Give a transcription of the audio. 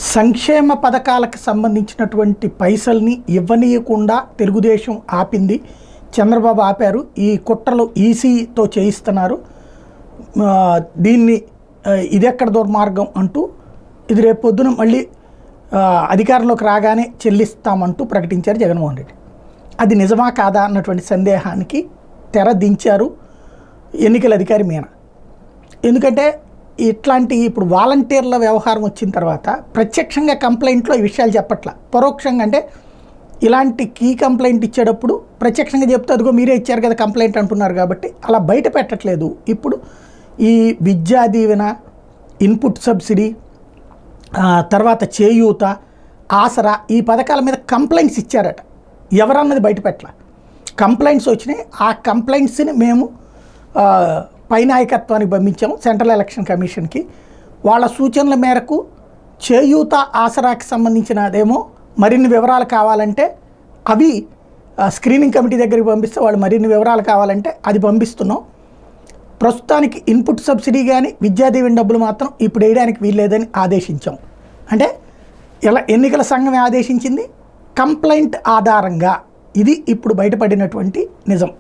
సంక్షేమ పథకాలకు సంబంధించినటువంటి పైసల్ని ఇవ్వనీయకుండా తెలుగుదేశం ఆపింది. చంద్రబాబు ఆపారు. ఈ కుట్రలు ఈసీతో చేయిస్తున్నారు. దీన్ని ఇదెక్కడ దుర్మార్గం అంటూ ఇది రేపు పొద్దున మళ్ళీ అధికారంలోకి రాగానే చెల్లిస్తామంటూ ప్రకటించారు జగన్మోహన్ రెడ్డి. అది నిజమా కాదా అన్నటువంటి సందేహానికి తెర దించారు ఎన్నికల అధికారి మీనా. ఎందుకంటే ఇట్లాంటి ఇప్పుడు వాలంటీర్ల వ్యవహారం వచ్చిన తర్వాత ప్రత్యక్షంగా కంప్లైంట్లో ఈ విషయాలు చెప్పట్ల, పరోక్షంగా అంటే ఇలాంటి కీ కంప్లైంట్ ఇచ్చేటప్పుడు ప్రత్యక్షంగా చెప్తే అదిగో మీరే ఇచ్చారు కదా కంప్లైంట్ అంటున్నారు కాబట్టి అలా బయట పెట్టట్లేదు. ఇప్పుడు ఈ విద్యా దీవెన, ఇన్పుట్ సబ్సిడీ, తర్వాత చేయూత, ఆసరా ఈ పథకాల మీద కంప్లైంట్స్ ఇచ్చారట. ఎవరన్నది బయట పెట్టల. కంప్లైంట్స్ వచ్చినాయి. ఆ కంప్లైంట్స్ని మేము పై నాయకత్వానికి పంపించాము, సెంట్రల్ ఎలక్షన్ కమిషన్కి. వాళ్ళ సూచనల మేరకు చేయూత, ఆసరాకి సంబంధించినదేమో మరిన్ని వివరాలు కావాలంటే అవి స్క్రీనింగ్ కమిటీ దగ్గరికి పంపిస్తే వాళ్ళు మరిన్ని వివరాలు కావాలంటే అది పంపిస్తున్నాం. ప్రస్తుతానికి ఇన్పుట్ సబ్సిడీ కానీ విద్యాదీవెన డబ్బులు మాత్రం ఇప్పుడు వేయడానికి వీల్లేదని ఆదేశించాం. అంటే ఇలా ఎన్నికల సంఘమే ఆదేశించింది కంప్లైంట్ ఆధారంగా. ఇది ఇప్పుడు బయటపడినటువంటి నిజం.